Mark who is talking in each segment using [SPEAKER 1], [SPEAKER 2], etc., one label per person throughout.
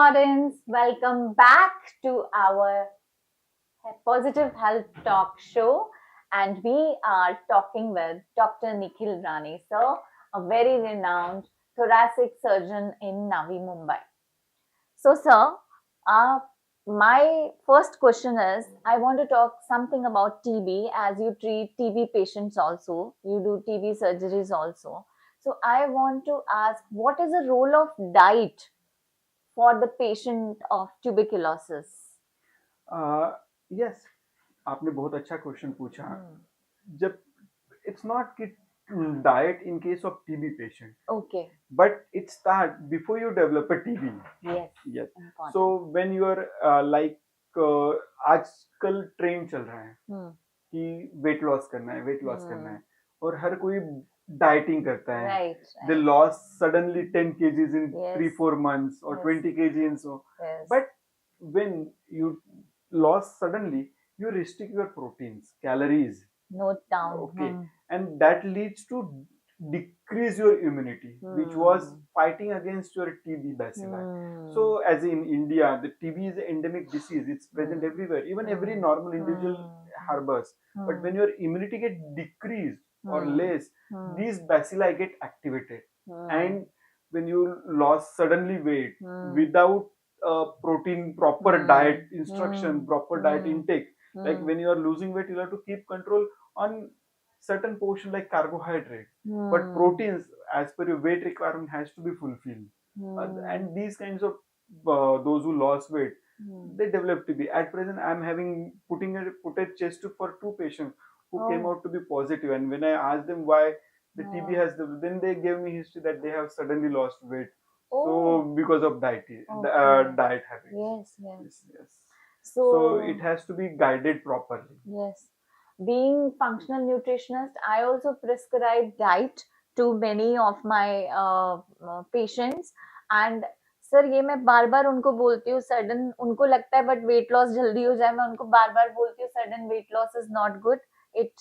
[SPEAKER 1] audience, welcome back to our Positive Health Talk show. And we are talking with Dr. Nikhil Rani, sir, a very renowned thoracic surgeon in Navi Mumbai. So, sir, uh, my first question is I want to talk something about TB as you treat TB patients also, you do TB surgeries also. So, I want to ask what is the role of diet for the patient of tuberculosis?
[SPEAKER 2] Yes आपने बहुत अच्छा question पूछा जब it's not कि diet in case of TB patient,
[SPEAKER 1] Okay.
[SPEAKER 2] but it start before you develop a TB.
[SPEAKER 1] Yes.
[SPEAKER 2] Yes.
[SPEAKER 1] Important.
[SPEAKER 2] So when you are आजकल trend चल रहा है कि वेट लॉस करना है, वेट लॉस करना है, और हर कोई डाइटिंग करता है.
[SPEAKER 1] Right.
[SPEAKER 2] They lost suddenly 10 kgs in
[SPEAKER 1] Yes.
[SPEAKER 2] 3-4 months or
[SPEAKER 1] Yes.
[SPEAKER 2] 20 kg in so.
[SPEAKER 1] Yes.
[SPEAKER 2] But when you lost suddenly, you restrict your proteins, calories.
[SPEAKER 1] Note down.
[SPEAKER 2] Okay. And that leads to decrease your immunity, which was fighting against your TB bacilli. So as in India, the TB is an endemic disease. It's present everywhere. Even every normal individual harbors. But when your immunity get decreased or less, these bacilli get activated. And when you lost suddenly weight without protein, proper diet instruction, proper diet intake, like when you are losing weight, you have to keep control on certain portion like carbohydrate, but proteins as per your weight requirement has to be fulfilled. And these kinds of those who lost weight, they develop TB. At present, I'm having put a chest tube for 2 patients who came out to be positive. And when I asked them why the TB has developed, then they gave me history that they have suddenly lost weight. So because of diet habits.
[SPEAKER 1] Yes.
[SPEAKER 2] Yes. So it has to be guided properly.
[SPEAKER 1] Yes. Being functional nutritionist, I also prescribe diet to many of my patients. And sir ये मैं बार बार उनको बोलती हूँ sudden उनको लगता है but weight loss जल्दी हो जाए मैं उनको बार बार बोलती हूँ sudden weight loss is not good it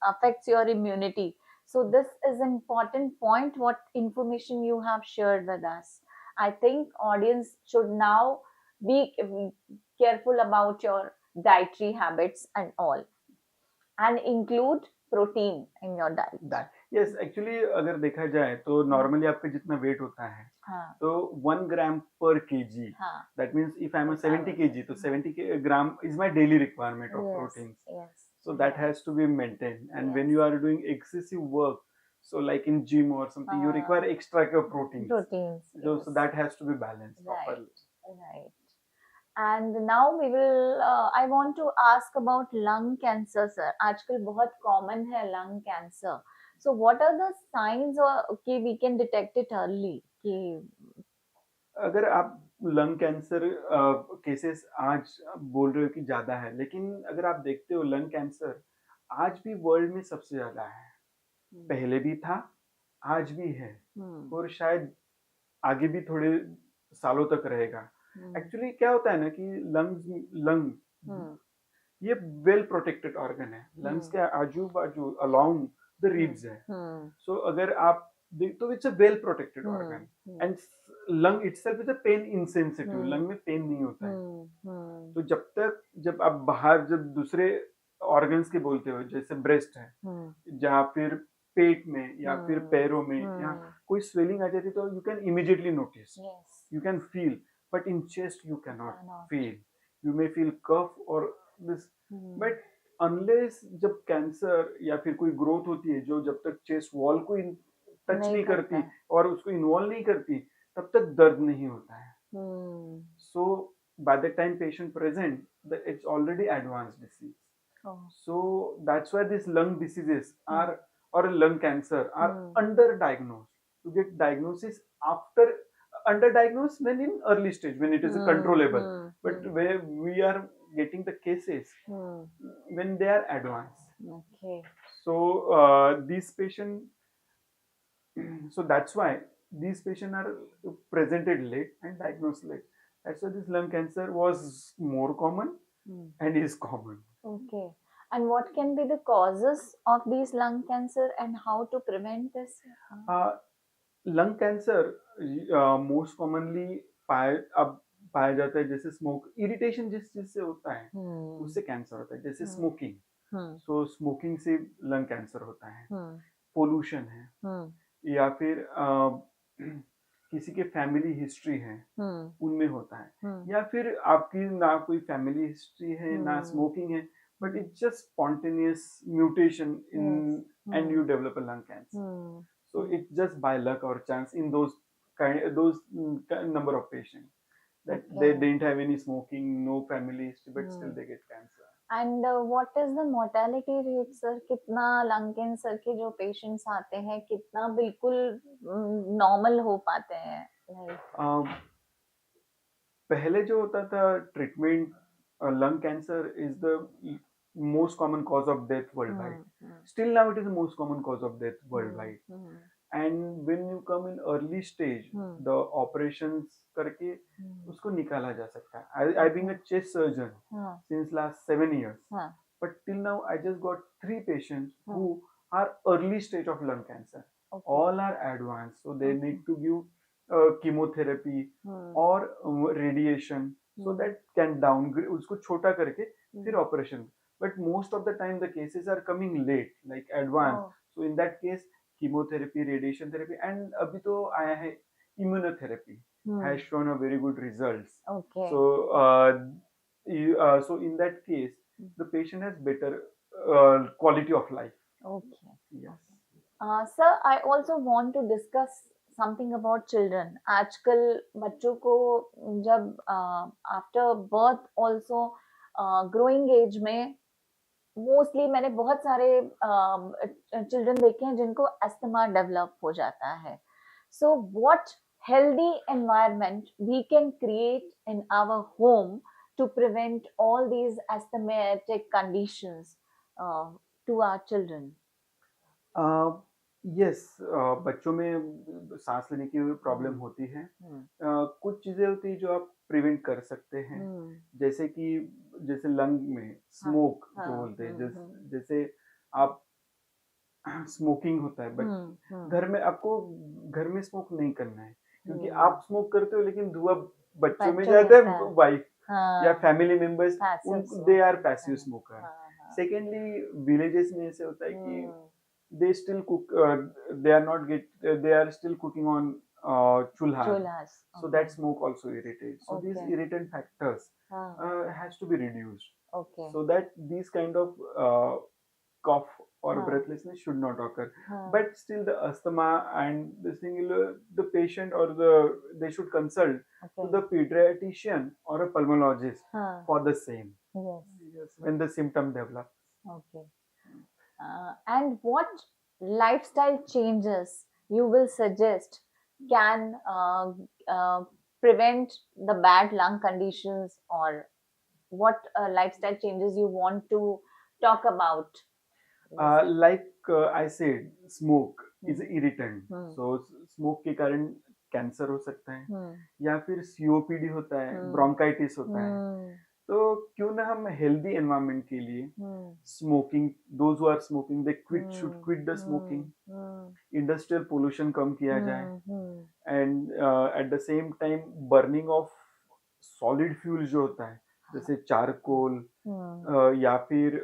[SPEAKER 1] affects your immunity so this is important point what information you have shared with us. I think audience should now be careful about your dietary habits and all and include protein in your diet.
[SPEAKER 2] Yes, actually अगर देखा जाए तो normally आपका जितना wait होता है तो 1 ग्राम पर KG, that means if I am 70 KG तो 70 gram is my daily requirement of protein. So that has to be maintained. And when you are doing excessive work, so like in gym or something, you require extra proteins. So that has to be balanced properly.
[SPEAKER 1] Right. And now we will I want to ask about lung cancer, sir. आजकल बहुत common है lung cancer. So what are the signs or we can detect it early कि
[SPEAKER 2] अगर आप lung cancer cases आज बोल रहे हो कि ज्यादा है, लेकिन अगर आप देखते हो लंग कैंसर आज भी वर्ल्ड में सबसे ज्यादा है. पहले भी था, आज भी है, और शायद आगे भी थोड़े सालों तक रहेगा. एक्चुअली क्या होता है ना कि लंग ये वेल प्रोटेक्टेड ऑर्गन है. लंग्स के आजू बाजू अलोंग द रिब्स है. सो अगर आप तो it's a well protected organ. And lung itself is a pain insensitive. Lung में पेन नहीं होता है. तो जब आप बाहर जब दूसरे ऑर्गन्स के बोलते हो जैसे ब्रेस्ट है, जहाँ फिर पेट में या फिर पैरों में या कोई स्वेलिंग आ जाती तो you can immediately notice, you can feel, but in chest you can not feel. You may feel cough और दिस, बट अनलेस जब कैंसर या फिर कोई ग्रोथ होती है जो जब तक चेस्ट वॉल को टच नहीं करती और उसको इन्वॉल्व नहीं करती तब तक दर्द नहीं होता है. So by the time patient present it's already advance disease. So that's why these lung diseases are or lung cancer are underdiagnosed. You get diagnosis after underdiagnosed when in early stage when it is controllable, but where we are getting the cases when they are advanced.
[SPEAKER 1] Okay.
[SPEAKER 2] So these patients, so that's why these patients are presented late and diagnosed late. That's why this lung cancer was more common and is common.
[SPEAKER 1] Okay. And what can be the causes of these lung cancer and how to prevent this?
[SPEAKER 2] Lung cancer most commonly पाया जाता है, जैसे smoke irritation जिस चीज से होता है
[SPEAKER 1] हम्म
[SPEAKER 2] उससे कैंसर होता है, जैसे
[SPEAKER 1] हम्म
[SPEAKER 2] स्मोकिंग।
[SPEAKER 1] हम्म
[SPEAKER 2] सो स्मोकिंग से लंग कैंसर होता है,
[SPEAKER 1] हम्म
[SPEAKER 2] पोल्यूशन है,
[SPEAKER 1] हम्म
[SPEAKER 2] या फिर किसी के फैमिली हिस्ट्री है
[SPEAKER 1] हम्म
[SPEAKER 2] उनमें होता है,
[SPEAKER 1] हम्म
[SPEAKER 2] या फिर आपकी ना कोई फैमिली हिस्ट्री है ना
[SPEAKER 1] हम्म
[SPEAKER 2] स्मोकिंग है, but
[SPEAKER 1] hmm
[SPEAKER 2] it's just spontaneous mutation in
[SPEAKER 1] yes
[SPEAKER 2] and
[SPEAKER 1] hmm
[SPEAKER 2] you develop a lung cancer.
[SPEAKER 1] Hmm
[SPEAKER 2] So it's just by luck or chance in those number of patients that
[SPEAKER 1] okay
[SPEAKER 2] they didn't have any smoking, no family history, but still they get cancer.
[SPEAKER 1] And what is the mortality rate sir? कितना lung cancer के जो patients आते हैं कितना बिल्कुल normal हो पाते हैं लाइक?
[SPEAKER 2] Um, पहले जो होता था treatment, lung cancer is the most common cause of death world wide.
[SPEAKER 1] Hmm hmm
[SPEAKER 2] Still now it is the most common cause of death
[SPEAKER 1] hmm
[SPEAKER 2] worldwide.
[SPEAKER 1] Hmm
[SPEAKER 2] And when you come in early stage,
[SPEAKER 1] hmm
[SPEAKER 2] the operations करके
[SPEAKER 1] हम्म
[SPEAKER 2] उसको निकाला जा सकता है. I being
[SPEAKER 1] okay
[SPEAKER 2] a chest surgeon
[SPEAKER 1] हाँ
[SPEAKER 2] since last 7 years,
[SPEAKER 1] हाँ
[SPEAKER 2] but till now I just got 3 patients
[SPEAKER 1] हाँ
[SPEAKER 2] who are early stage of lung cancer.
[SPEAKER 1] Okay
[SPEAKER 2] All are advanced, so they
[SPEAKER 1] okay
[SPEAKER 2] need to give chemotherapy
[SPEAKER 1] hmm
[SPEAKER 2] or radiation, so
[SPEAKER 1] hmm
[SPEAKER 2] that can downgrade उसको छोटा करके फिर
[SPEAKER 1] हम्म
[SPEAKER 2] operation. But most of the time the cases are coming late, like
[SPEAKER 1] O
[SPEAKER 2] advanced. So in that case, chemotherapy, radiation therapy, and अभी तो आया है immunotherapy has
[SPEAKER 1] hmm
[SPEAKER 2] shown a very good results.
[SPEAKER 1] Okay
[SPEAKER 2] So so in that case, the patient has better quality of life.
[SPEAKER 1] Okay
[SPEAKER 2] Yes.
[SPEAKER 1] Sir I also want to discuss something about children. आजकल बच्चों को जब after birth also growing age में mostly मैंने बहुत सारे children देखे हैं जिनको अस्थमा डेवलप हो जाता है. So what healthy environment we can create in our home to prevent all these asthmatic conditions to our children?
[SPEAKER 2] Yes, बच्चों में सांस लेने की प्रॉब्लम
[SPEAKER 1] Hmm.
[SPEAKER 2] होती है.
[SPEAKER 1] Hmm.
[SPEAKER 2] कुछ चीजें होती है जो आप प्रिवेंट कर सकते हैं,
[SPEAKER 1] Hmm.
[SPEAKER 2] जैसे कि जैसे लंग में
[SPEAKER 1] हाँ
[SPEAKER 2] स्मोक जो
[SPEAKER 1] हाँ
[SPEAKER 2] बोलते हैं,
[SPEAKER 1] हम्म
[SPEAKER 2] जैसे आप स्मोकिंग होता है, बट
[SPEAKER 1] हम्म
[SPEAKER 2] घर में आपको घर में स्मोक नहीं करना है, क्योंकि
[SPEAKER 1] हम्म
[SPEAKER 2] आप स्मोक करते हो लेकिन धुआं बच्चों में
[SPEAKER 1] बच्चों
[SPEAKER 2] जाता
[SPEAKER 1] गिरता है.
[SPEAKER 2] है, वाइफ या
[SPEAKER 1] हाँ
[SPEAKER 2] फैमिली मेंबर्स,
[SPEAKER 1] पैसिव
[SPEAKER 2] उन दे आर
[SPEAKER 1] स्मोकिंग.
[SPEAKER 2] पैसिव
[SPEAKER 1] हाँ
[SPEAKER 2] स्मोकर.
[SPEAKER 1] हाँ हाँ
[SPEAKER 2] सेकेंडली विलेजेस में ऐसे होता है कि
[SPEAKER 1] हम्म
[SPEAKER 2] they still cook, they are not get they are still cooking on chulhas,
[SPEAKER 1] चूल्हास.
[SPEAKER 2] so
[SPEAKER 1] okay
[SPEAKER 2] that smoke also irritates, so these
[SPEAKER 1] okay
[SPEAKER 2] irritant factors
[SPEAKER 1] हाँ
[SPEAKER 2] has to be reduced,
[SPEAKER 1] okay
[SPEAKER 2] so that these kind of cough or
[SPEAKER 1] हाँ
[SPEAKER 2] breathlessness should not occur.
[SPEAKER 1] हाँ
[SPEAKER 2] But still the asthma and the singular, the patient or they should consult
[SPEAKER 1] okay
[SPEAKER 2] to the pediatrician or a pulmonologist
[SPEAKER 1] हाँ
[SPEAKER 2] for the same.
[SPEAKER 1] Yes
[SPEAKER 2] Yes, when the symptom develop.
[SPEAKER 1] Okay. And what lifestyle changes you will suggest can prevent the bad lung conditions, or what lifestyle changes you want to talk about? जैसे
[SPEAKER 2] Like I said, smoke is
[SPEAKER 1] hmm
[SPEAKER 2] irritant.
[SPEAKER 1] Hmm
[SPEAKER 2] So smoke के कारण cancer हो सकता है,
[SPEAKER 1] हम्म
[SPEAKER 2] या फिर COPD होता है,
[SPEAKER 1] हम्म
[SPEAKER 2] ब्रोंकाइटिस होता है.
[SPEAKER 1] हम्म
[SPEAKER 2] तो क्यों ना हम हेल्दी एनवायरनमेंट के लिए
[SPEAKER 1] hmm
[SPEAKER 2] smoking, those who are smoking they should
[SPEAKER 1] hmm
[SPEAKER 2] quit the smoking.
[SPEAKER 1] Hmm
[SPEAKER 2] industrial pollution कम किया जाए,
[SPEAKER 1] hmm
[SPEAKER 2] and at the same time burning of solid fuel जो होता है, जैसे चारकोल
[SPEAKER 1] हम्म
[SPEAKER 2] या फिर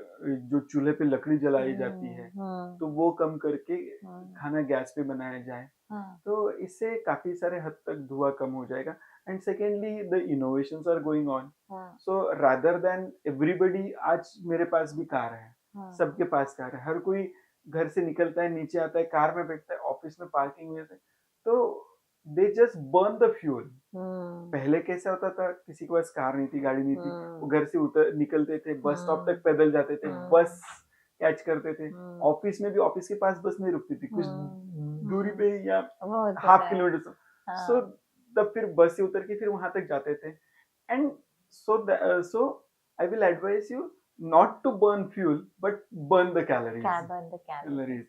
[SPEAKER 2] जो चूल्हे पे लकड़ी जलाई जाती है,
[SPEAKER 1] हम्म
[SPEAKER 2] तो वो कम करके
[SPEAKER 1] हम्म
[SPEAKER 2] खाना गैस पे बनाया जाए,
[SPEAKER 1] हाँ
[SPEAKER 2] तो इससे काफी सारे हद तक धुआं कम हो जाएगा. And secondly the innovations are going on,
[SPEAKER 1] हाँ
[SPEAKER 2] सो रादर देन एवरीबडी, आज मेरे पास भी कार है,
[SPEAKER 1] हाँ
[SPEAKER 2] सबके पास कार है, हर कोई घर से निकलता है, नीचे आता है, कार में बैठता है, ऑफिस में पार्किंग में जाता है, तो they just burn the fuel.
[SPEAKER 1] Hmm
[SPEAKER 2] पहले कैसा होता था, किसी के पास कार नहीं थी, गाड़ी नहीं थी, वो घर से उतर निकलते थे, बस स्टॉप तक पैदल जाते थे, बस कैच करते थे. ऑफिस में भी ऑफिस के पास बस नहीं रुकती थी, कुछ दूरी पे ही, या
[SPEAKER 1] वो होता
[SPEAKER 2] हाफ
[SPEAKER 1] है.
[SPEAKER 2] किलोमीटर. सो
[SPEAKER 1] हाँ
[SPEAKER 2] तब फिर बस से उतर के फिर वहां तक जाते थे. And so I will advise you not to burn fuel, but burn the calories.
[SPEAKER 1] Carbon the calorie.
[SPEAKER 2] Calories.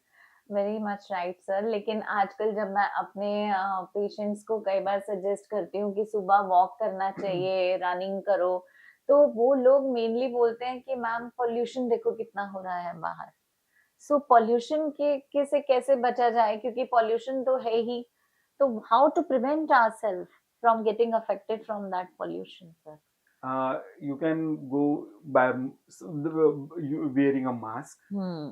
[SPEAKER 1] Very much right sir. लेकिन आजकल जब मैं अपने पेशेंट्स को कई बार सजेस्ट करती हूँ कि सुबह वॉक करना चाहिए, रनिंग करो, तो वो लोग मेनली बोलते हैं कि मैम पॉल्यूशन देखो कितना हो रहा है बाहर. सो पॉल्यूशन के से कैसे बचा जाए, क्योंकि पॉल्यूशन तो है ही. तो how to prevent ourselves? from getting affected from that pollution, sir?
[SPEAKER 2] You can go by you wearing a mask
[SPEAKER 1] Hmm.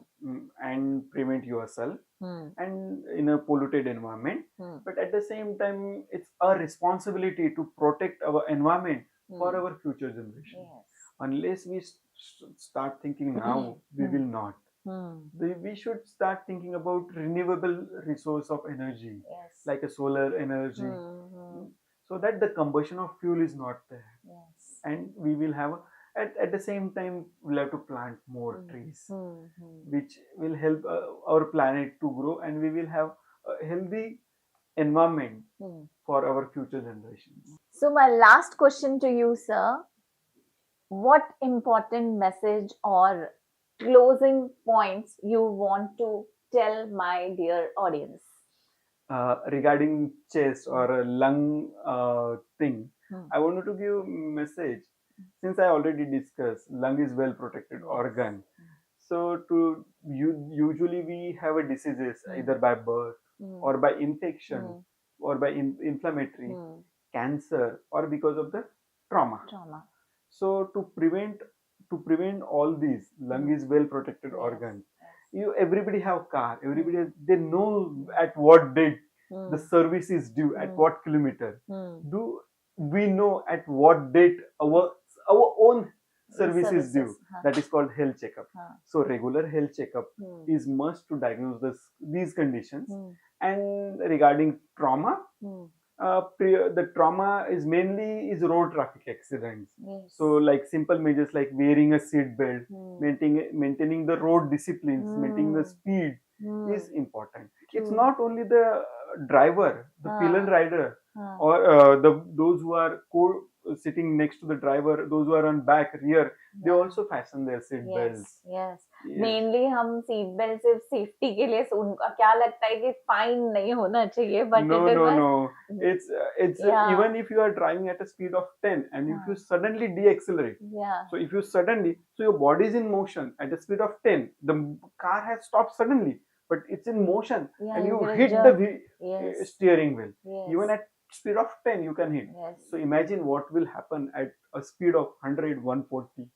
[SPEAKER 2] and prevent yourself
[SPEAKER 1] Hmm.
[SPEAKER 2] and in a polluted environment.
[SPEAKER 1] Hmm.
[SPEAKER 2] But at the same time, it's our responsibility to protect our environment for
[SPEAKER 1] Hmm.
[SPEAKER 2] our future generation.
[SPEAKER 1] Yes.
[SPEAKER 2] Unless we start thinking now, we will not.
[SPEAKER 1] Hmm.
[SPEAKER 2] We should start thinking about renewable resource of energy,
[SPEAKER 1] Yes.
[SPEAKER 2] like a solar energy,
[SPEAKER 1] Hmm.
[SPEAKER 2] so that the combustion of fuel is not there.
[SPEAKER 1] Yes.
[SPEAKER 2] And we will have at the same time we'll have to plant more trees, which will help our planet to grow, and we will have a healthy environment for our future generations.
[SPEAKER 1] So my last question to you, sir, what important message or closing points you want to tell my dear audience?
[SPEAKER 2] Regarding chest or a lung thing, I wanted to give message. Since I already discussed, lung is well protected organ. So usually we have a diseases either by birth or by infection or by inflammatory, cancer, or because of the trauma. So to prevent all these, lung is well protected organ. Everybody have car. Everybody they know at what date the service is due, at what kilometer. Do we know at what date our own service is due? That is called health checkup. So regular health checkup is must to diagnose these conditions. And regarding trauma, the trauma is mainly road traffic accidents. So like simple measures like wearing a seat belt, maintaining the road disciplines, maintaining the speed is important. It's not only the driver, the pillion rider, or those who are sitting next to the driver, those who are on back rear, they also fasten their seat belts.
[SPEAKER 1] Yes. Mainly हम seat belt सिर्फ safety के लिए उनका क्या लगता है कि fine नहीं होना चाहिए but
[SPEAKER 2] no, it's even if you are driving at a speed of 10 and if you suddenly deaccelerate, so if you suddenly, so your body is in motion at a speed of 10, the car has stopped suddenly, but it's in motion, and you hit the steering wheel. Even at speed of 10 you can hit. So imagine what will happen at a speed of 100, 140.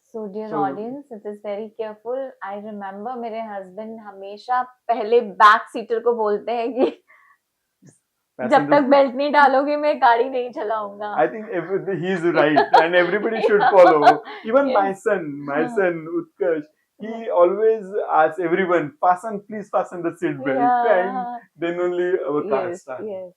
[SPEAKER 1] So dear audience, it is very careful. I remember मेरे husband हमेशा पहले back seater को बोलते हैं कि जब तक belt नहीं डालोगे मैं गाड़ी नहीं चलाऊंगा.
[SPEAKER 2] I think he is right, and everybody should follow. Even my son Utkarsh, he always asks everyone, please fasten the seat belt, and then only our car starts.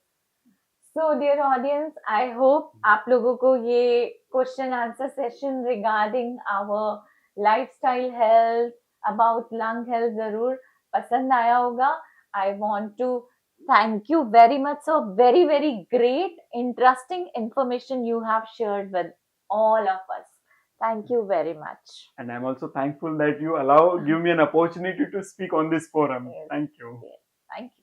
[SPEAKER 1] So dear audience, I hope आप लोगों को ये question answer session regarding our lifestyle health, about lung health जरूर पसंद आया होगा. I want to thank you very much. So very, very great, interesting information you have shared with all of us. Thank you very much.
[SPEAKER 2] And I'm also thankful that you give me an opportunity to speak on this forum. Thank you.
[SPEAKER 1] Thank you.